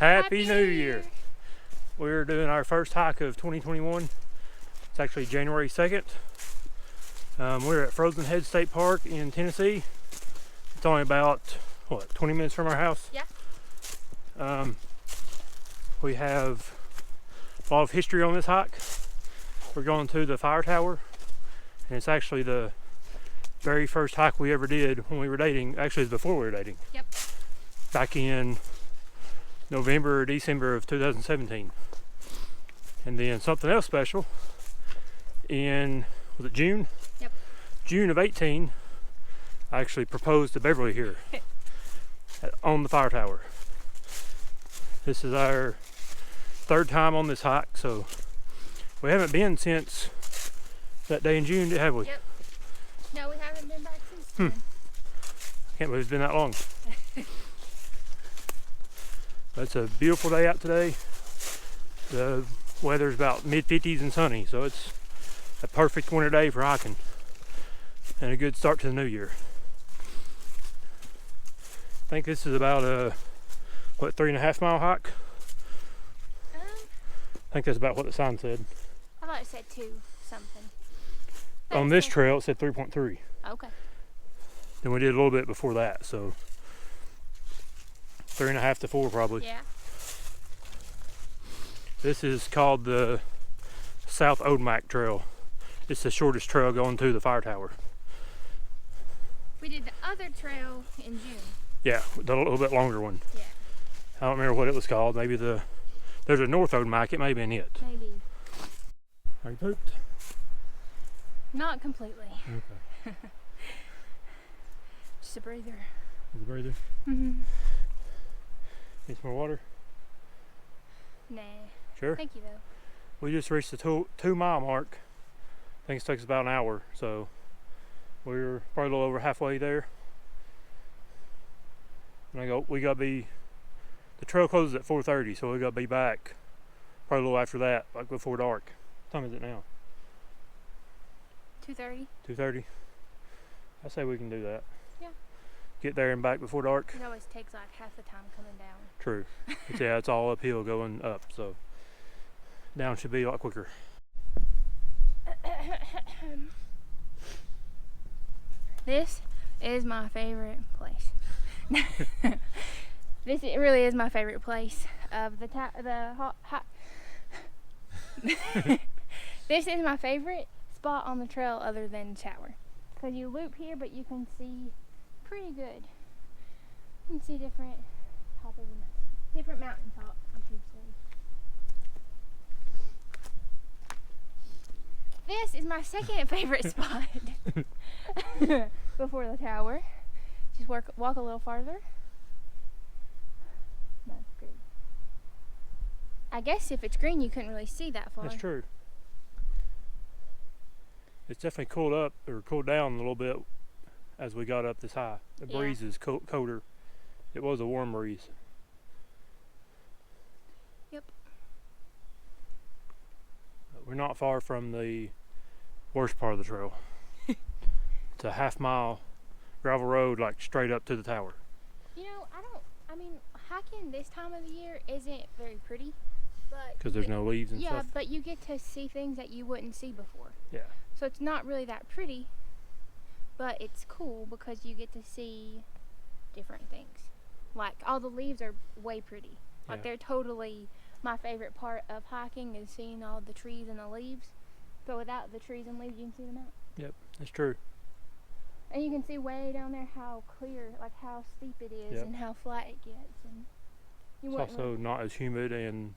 Happy New Year! We're doing our first hike of 2021. It's actually January 2nd. We're at Frozen Head State Park in Tennessee. It's only about, 20 minutes from our house? Yeah. We have a lot of history on this hike. We're going to the fire tower, and it's actually the very first hike we ever did when we were dating. Actually, it's before we were dating. Yep. Back in November or December of 2017. And then something else special in, was it June? Yep. June of 18, I actually proposed to Beverly here on the fire tower. This is our third time on this hike, so we haven't been since that day in June, have we? Yep. No, we haven't been back since then. Can't believe it's been that long. It's a beautiful day out today. The weather's about mid-50s and sunny, so it's a perfect winter day for hiking and a good start to the new year. I think this is about a 3.5 mile hike. I think that's about what the sign said. I thought it said 2 something. On this trail it said 3.3. Okay. Then we did a little bit before that, so 3.5 to 4 probably. Yeah. This is called the South Odemac Trail. It's the shortest trail going to the fire tower. We did the other trail in June. Yeah, the little bit longer one. Yeah. I don't remember what it was called. Maybe there's a North Odemac. It may have been it. Maybe. Are you pooped? Not completely. Okay. Just a breather. Is a breather? Mm-hmm. Need some more water? Nah. Sure. Thank you though. We just reached the 2 mile mark. I think it takes about an hour, so we're probably a little over halfway there. And we gotta be, the trail closes at 4:30, so we gotta be back probably a little after that, like before dark. What time is it now? 2:30. 2:30. I say we can do that. Yeah. Get there and back before dark. It always takes like half the time coming down. True. But yeah, it's all uphill going up, so down should be a lot quicker. This is my favorite place. This really is my favorite place of the This is my favorite spot on the trail other than shower, because you loop here, but you can see pretty good. You can see different mountain tops, I should say. This is my second favorite spot before the tower. Just walk a little farther. That's good. I guess if it's green, you couldn't really see that far. That's true. It's definitely cooled down a little bit as we got up this high. The breeze is colder. It was a warm breeze. Yep. We're not far from the worst part of the trail. It's a half-mile gravel road, like straight up to the tower. You know, hiking this time of the year isn't very pretty, but because there's no leaves and stuff. Yeah, but you get to see things that you wouldn't see before. Yeah. So it's not really that pretty, but it's cool because you get to see different things. Like all the leaves are way pretty. Like they're totally my favorite part of hiking is seeing all the trees and the leaves. But without the trees and leaves, you can see them out. Yep, that's true. And you can see way down there how clear, like how steep it is and how flat it gets. And it's also not as humid and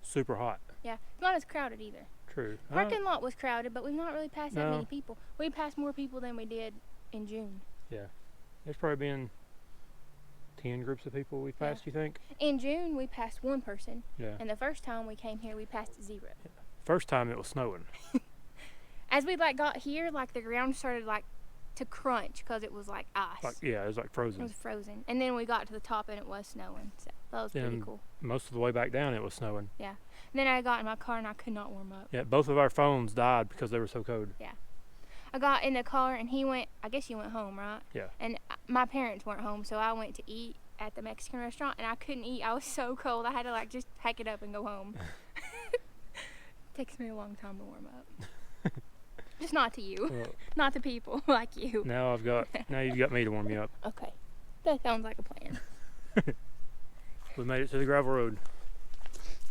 super hot. Yeah, it's not as crowded either. True. Parking lot was crowded, but we've not really passed that many people. We passed more people than we did in June. Yeah, there's probably been 10 groups of people we've passed, you think? In June, we passed 1 person. Yeah. And the first time we came here, we passed 0. Yeah. First time it was snowing. As we got here, the ground started to crunch because it was like ice. It was like frozen. It was frozen. And then we got to the top and it was snowing. So that was pretty cool. Most of the way back down it was snowing. Yeah. And then I got in my car and I could not warm up. Yeah, both of our phones died because they were so cold. Yeah. I got in the car and I guess you went home, right? Yeah. And my parents weren't home, so I went to eat at the Mexican restaurant, and I couldn't eat. I was so cold. I had to like just pack it up and go home. Takes me a long time to warm up. Just not to you, Well, not to people like you. now you've got me to warm you up. Okay, that sounds like a plan. We made it to the gravel road.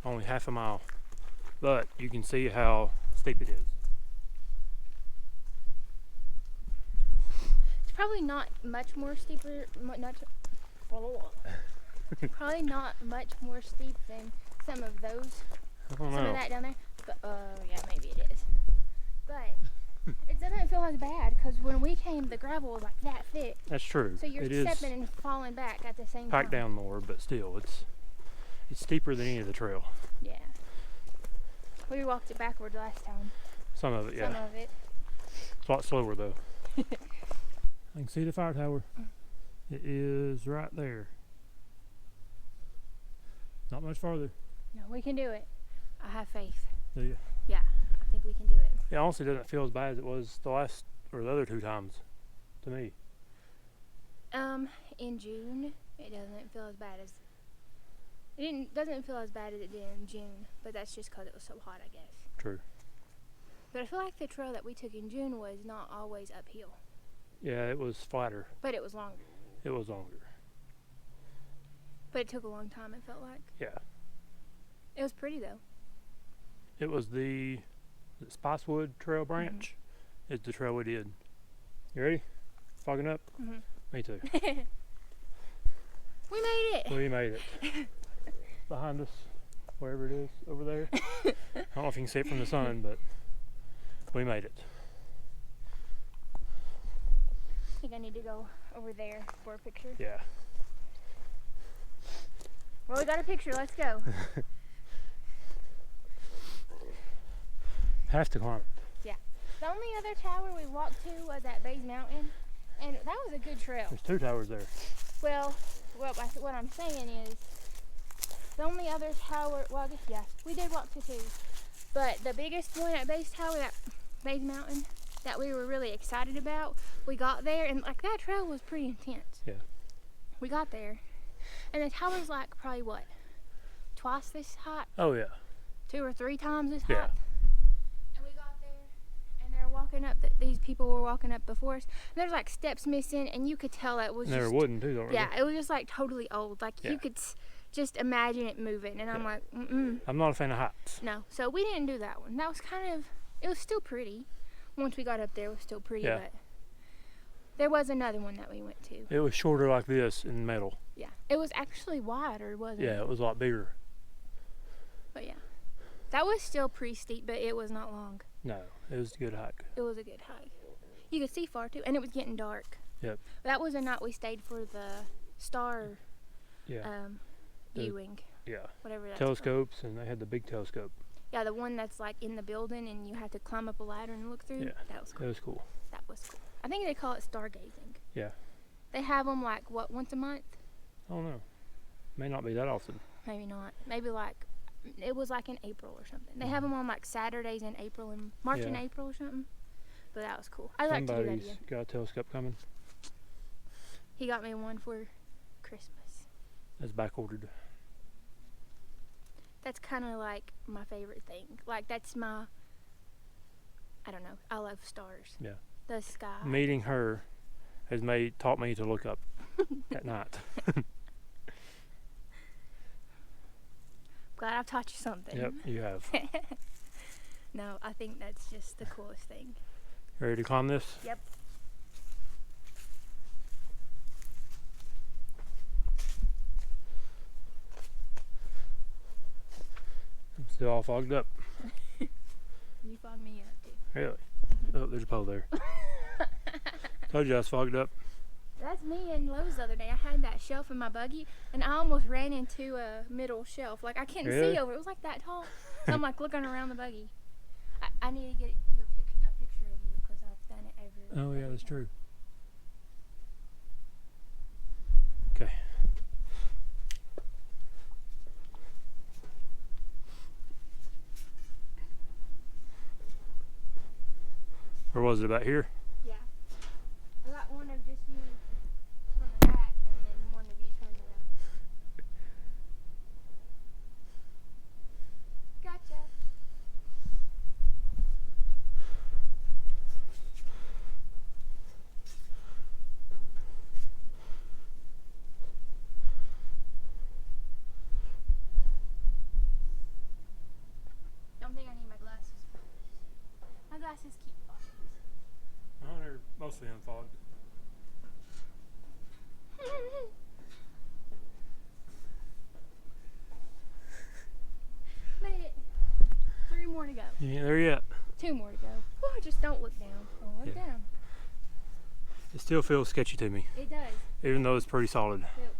Only half a mile, but you can see how steep it is. It's probably not much more steeper. Probably not much more steep than some of those. I don't Some know. of that down there. But yeah, maybe it is. But it doesn't feel as bad because when we came, the gravel was like that thick. That's true. So you're It is stepping and falling back at the same time. packed down more, but still, it's steeper than any of the trail. Yeah. We walked it backwards last time. Some of it, yeah. Some of it. It's a lot slower though. I can see the fire tower. It is right there. Not much farther. No, we can do it. I have faith. Do you? Yeah, I think we can do it. It honestly doesn't feel as bad as it was the last or the other 2 times to me. In June, it doesn't feel as bad as doesn't feel as bad as it did in June, but that's just because it was so hot, I guess. True. But I feel like the trail that we took in June was not always uphill, Yeah, it was flatter. but it was longer. It was longer. But it took a long time, it felt like. Yeah. It was pretty though. It was the Spicewood Trail branch. Is the trail we did. You ready? Fogging up? Mhm. Me too. We made it! We made it. Behind us, wherever it is, over there. I don't know if you can see it from the sun, but we made it. I think I need to go over there for a picture. Yeah. Well, we got a picture, let's go. Have to climb. The only other tower we walked to was at Bays Mountain, and that was a good trail. There's 2 towers there. Well, what I'm saying is, the only other tower, well, I guess, yeah, we did walk to 2. But the biggest one at Bays Tower, that Bays Mountain, that we were really excited about, we got there, and like that trail was pretty intense. Yeah. We got there, and the tower's like probably what, twice this height? Oh yeah. 2 or 3 times this Yeah. height. And we got there, and they're walking up. These people were walking up before us. And there's like steps missing, and you could tell that was And they were just wooden too, don't yeah, it was just like totally old. Like Yeah. you could just imagine it moving, and I'm Yeah. like, mm-mm, I'm not a fan of heights. no. So we didn't do that one. That was kind of, it was still pretty. Once we got up there, it was still pretty, Yeah. but there was another one that we went to. It was shorter like this in metal. Yeah, it was actually wider, wasn't Yeah, it? it was a lot bigger. But yeah, that was still pretty steep, but it was not long. No, it was a good hike. It was a good hike. You could see far too, and it was getting dark. Yep. That was the night we stayed for the star Yeah. The- viewing, Yeah. whatever that's called. Telescopes, and they had the big telescope. Yeah, the one that's like in the building and you have to climb up a ladder and look through. Yeah. That was It cool. was cool. That was cool. I think they call it stargazing. Yeah. They have them like what, once a month? I don't know. May not be that often. Maybe not. Maybe like it was like in April or something. They have them on like Saturdays in April and March and Yeah. April or something. But that was cool. I'd like to do that Somebody's again. got a telescope coming. He got me one for Christmas. It's back ordered. That's kind of like my favorite thing. Like that's my, I don't know. I love stars. Yeah. The sky. Meeting her has taught me to look up at night. Glad I've taught you something. Yep, you have. No, I think that's just the coolest thing. Ready to climb this? Yep. I'm still all fogged up. You fogged me up too. Really? Oh, there's a pole there. Told you I was fogged up. That's me and Lowe's the other day. I had that shelf in my buggy, and I almost ran into a middle shelf. Like I couldn't Really? see over. It was like that tall. So I'm like looking around the buggy. I need to get you a picture of you because I've done it every. Oh yeah, that's true. Okay. Or was it about here? Yeah. I got one of just you from the back, and then one of you turned around. glasses keep fogging. Oh, they're mostly unfogged. Made it. 3 more to go. You ain't there yet. 2 more to go. Oh, just don't look down. Don't look Yeah. down. It still feels sketchy to me, It does. even though it's pretty solid. Yep.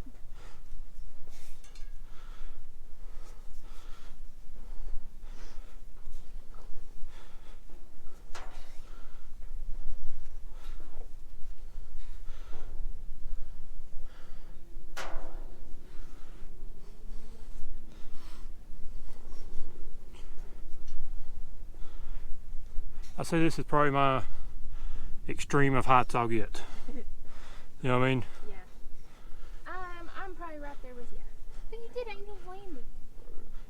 I say this is probably my extreme of heights I'll get. You know what I mean? Yeah. I'm probably right there with you. But you did Angel's Landing.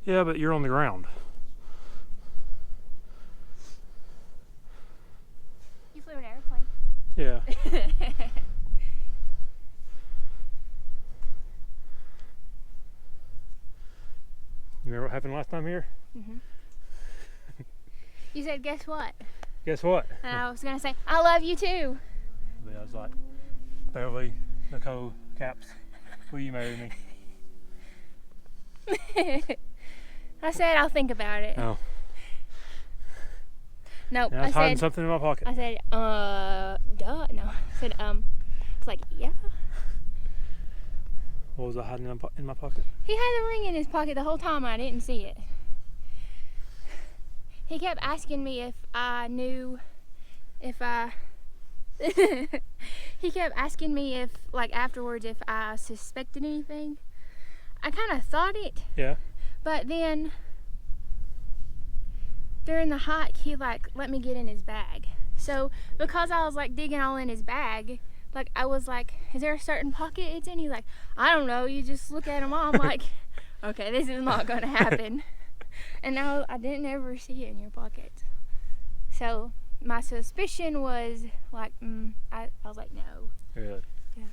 Yeah, but you're on the ground. You flew an airplane. Yeah. You remember what happened last time here? You said, guess what? Guess what? And I was going to say, I love you too. But I was like, Beverly, Nicole, Caps, will you marry me? I said, I'll think about it. Oh. Nope. And I was hiding said, something in my pocket. I said, duh. No. I said, it's like, yeah. What was I hiding in my pocket? He had the ring in his pocket the whole time. I didn't see it. He kept asking me if I knew, he kept asking me if, like, afterwards, if I suspected anything. I kind of thought it. Yeah. But then, during the hike, he, like, let me get in his bag. So, because I was, like, digging all in his bag, like, I was like, is there a certain pocket it's in? He's like, I don't know. You just look at them all. I'm like, okay, this is not going to happen. And now I didn't ever see it in your pocket. So my suspicion was like, I was like, no. Really? Yeah.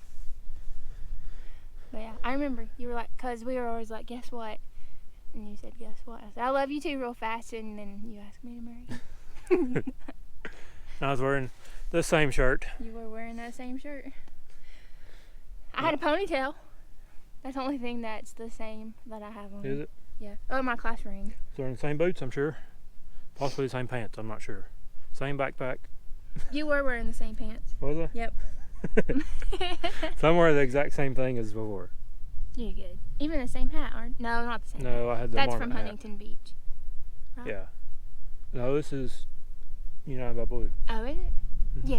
But yeah, I remember you were like, because we were always like, guess what? And you said, guess what? I said, I love you too, real fast. And then you asked me to marry you. I was wearing the same shirt. You were wearing that same shirt. I had a ponytail. That's the only thing that's the same that I have on. Is it? Yeah. Oh, my class ring. So wearing the same boots, I'm sure. Possibly the same pants, I'm not sure. Same backpack. You were wearing the same pants. Was I? Yep. So I'm wearing the exact same thing as before. You're good. Even the same hat, aren't? No, not the same hat. No, I had the That's Marmot from hat. Huntington Beach. Right? Yeah. No, this is United by Blue. Oh, is it? Mhm.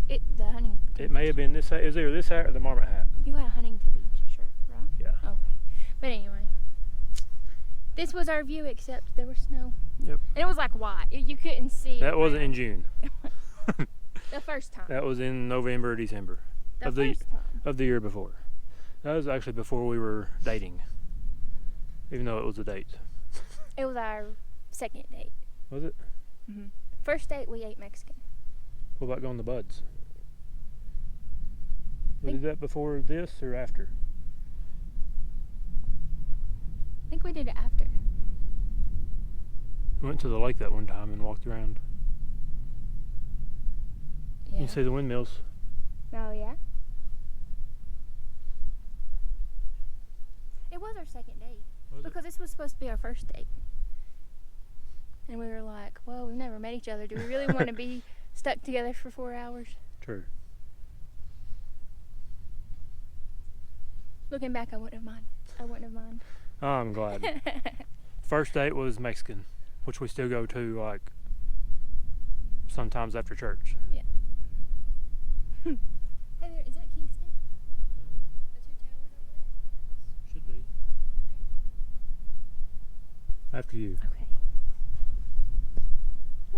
Yeah. The Huntington. It may have been this hat. It was either this hat or the Marmot hat. You had a Huntington Beach shirt, right? Yeah. Okay. But anyway, this was our view, except there was snow. Yep. And it was like white. You couldn't see. That wasn't in June. The first time. That was in November or December The first time. of the year before. That was actually before we were dating. Even though it was a date. It was our second date. Was it? Mm-hmm. First date, we ate Mexican. What about going to Bud's? We did that before this or after? I think we did it after. We went to the lake that one time and walked around. Yeah. You see the windmills. Oh, yeah? It was our second date. Was it? Because this was supposed to be our first date. And we were like, well, we've never met each other. Do we really want to be stuck together for 4 hours? True. Looking back, I wouldn't have minded. Oh, I'm glad. First date was Mexican, which we still go to like sometimes after church. Yeah. Heather, is that Kingston? The 2 towers over there? Should be. After you. Okay. I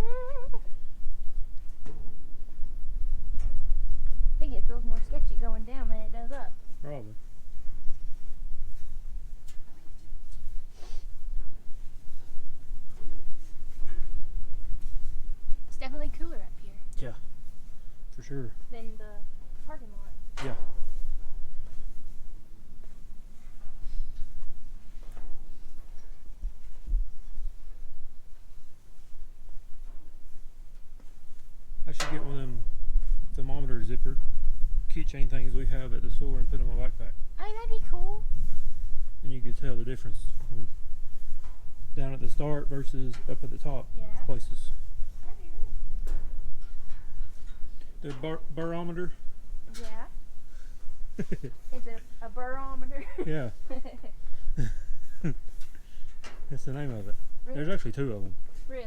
think it feels more sketchy going down than it does up. Probably. It's definitely cooler up here Yeah. For sure. than the parking lot. Yeah. should get one of them thermometer zipper keychain things we have at the store and put them in my backpack. Oh, that'd be cool. And you can tell the difference from down at the start versus up at the top Yeah. places. That'd be really cool. The barometer. Yeah. Is it a barometer? Yeah. That's the name of it. Really? There's actually two of them. Really?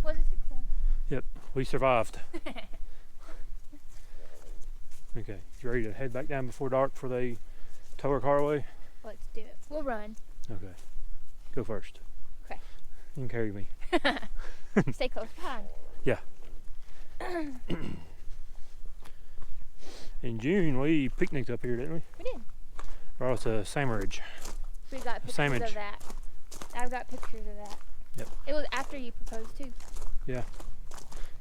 Was it success? Yep, we survived. Okay, you ready to head back down before dark before they tow our car away? Let's do it. We'll run. Okay, go first. Okay. You can carry me. Stay close behind. Yeah. In June, we picnicked up here, didn't we? We did. Or else a sandwich. We got pictures Sandwich. of that. I've got pictures of that. Yep. It was after you proposed too.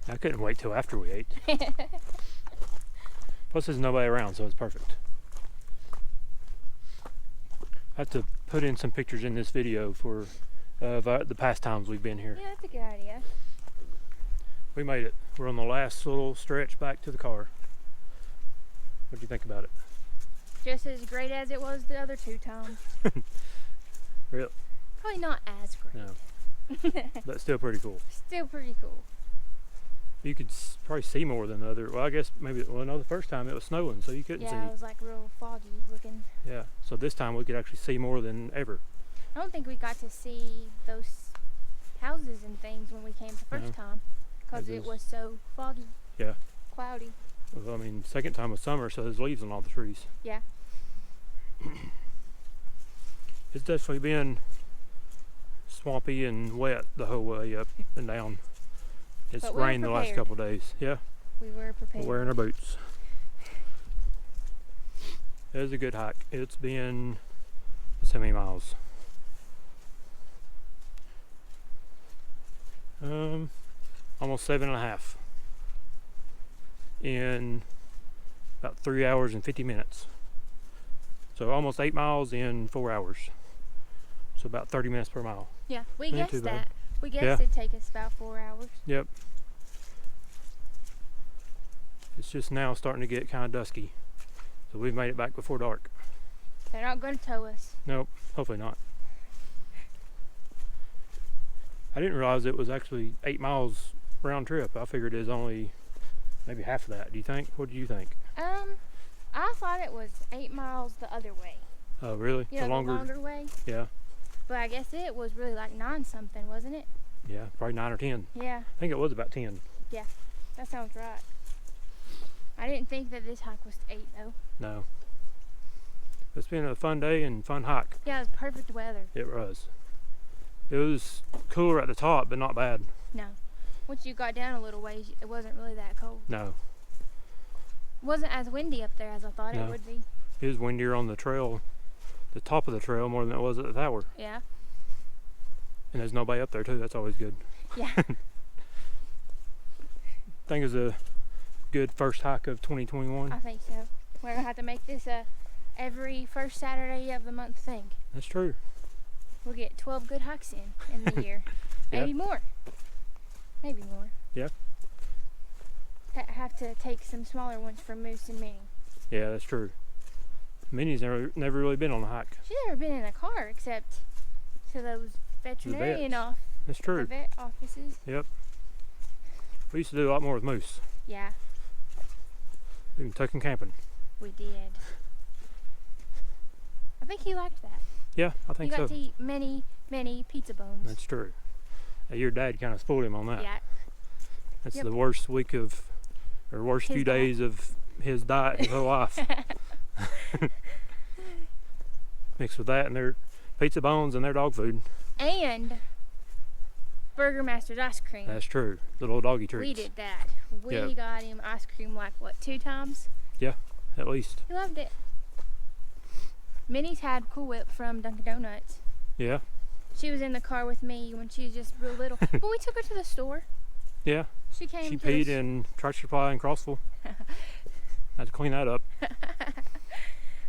I couldn't wait till after we ate. Plus, there's nobody around, so it's perfect. I have to put in some pictures in this video for the past times we've been here. Yeah, that's a good idea. We made it. We're on the last little stretch back to the car. What do you think about it? Just as great as it was the other two times. Really? Probably not as great. No. But still pretty cool. Still pretty cool. You could probably see more than the other. Well, I guess maybe. Well, no, the first time it was snowing, so you couldn't Yeah, see. it was like real foggy looking. Yeah. So this time we could actually see more than ever. I don't think we got to see those houses and things when we came the first time because It it was- was so foggy. Yeah. Cloudy. Well, I mean, second time was summer, so there's leaves on all the trees. Yeah. It's definitely been swampy and wet the whole way up and down. It's But we were rained the last prepared. couple of days. Yeah, We were prepared. we're wearing our boots. It was a good hike. It's been how many miles? Almost 7.5 in about 3 hours and 50 minutes. So almost 8 miles in 4 hours. So about 30 minutes per mile. Yeah, we Ain't too guessed bad. that. We guessed Yeah. it'd take us about 4 hours. Yep. It's just now starting to get kind of dusky. So we've made it back before dark. They're not going to tow us. Nope, hopefully not. I didn't realize it was actually 8 miles round trip. I figured it was only maybe half of that. Do you think? What do you think? I thought it was 8 miles the other way. Oh, really? You know, the longer way. Yeah, But I guess it was really like 9 something, wasn't it? yeah, probably 9 or 10. Yeah, I think it was about 10. that sounds right. I didn't think that this hike was 8 though. No. It's been a fun day and fun hike. Yeah, it was perfect weather. It was. It was cooler at the top, but not bad. No. Once you got down a little ways, it wasn't really that cold. No. It wasn't as windy up there as I thought No. it would be. It was windier on the trail, the top of the trail, more than it was at the tower. Yeah. And there's nobody up there too. That's always good. Yeah. think it's a good first hike of 2021. I think so. We're gonna have to make this a every first Saturday of the month thing. That's true. We'll get 12 good hikes in the year. Maybe more. Maybe more. Yeah. Have to take some smaller ones for Moose and Minnie. Yeah, that's true. Minnie's never really been on a hike. She's never been in a car except to those veterinarian vets. That's the true. vet offices. Yep. We used to do a lot more with Moose. Yeah, Even tucking camping. we did. I think he liked that. Yeah, I He think got so. to eat many pizza bones. That's true. Your dad kind of spoiled him on that. Yeah. That's Yep. the worst week of, or worst His few diet. days of his diet his whole life. Mixed with that and their pizza bones and their dog food. And Burger Master's ice cream. That's true. The little doggy treats. We did that. We Yeah. got him ice cream like what, 2 times? At least. He loved it. Minnie's had Cool Whip from Dunkin' Donuts. Yeah. She was in the car with me when she was just real little. But we took her to the store. Yeah. She came She to peed the in Tractor Supply in Crossville. Had to clean that up.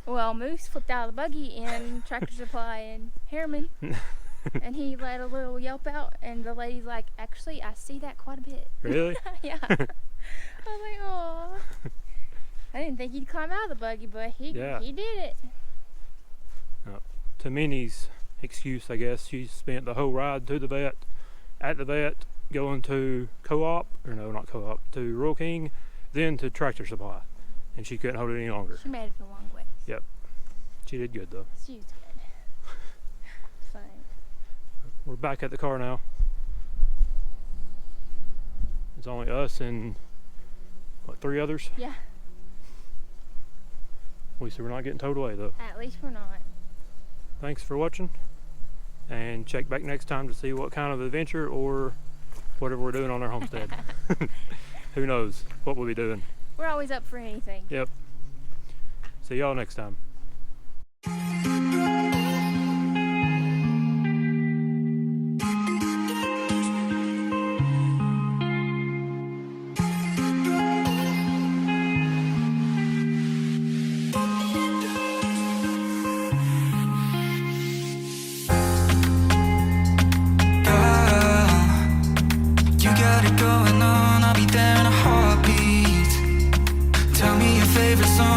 Well, Moose flipped out of the buggy in Tractor Supply in Harriman. And he let a little yelp out, and the lady's like, actually, I see that quite a bit. Really? Yeah. I was like, oh. I didn't think he'd climb out of the buggy, but he did it. To Minnie's excuse, I guess, she spent the whole ride to the vet, at the vet, going to Co-op, or no, not Co-op, to Rural King, then to Tractor Supply. And she couldn't hold it any longer. She made it a long way. Yep. She did good though. She was good. Fine. We're back at the car now. It's only us and, what, 3 others? Yeah. At least we're not getting towed away though. At least we're not. Thanks for watching, and check back next time to see what kind of adventure or whatever we're doing on our homestead. Who knows what we'll be doing. We're always up for anything. Yep. See y'all next time. Got it going on, I'll be there in a heartbeat. Tell me your favorite song.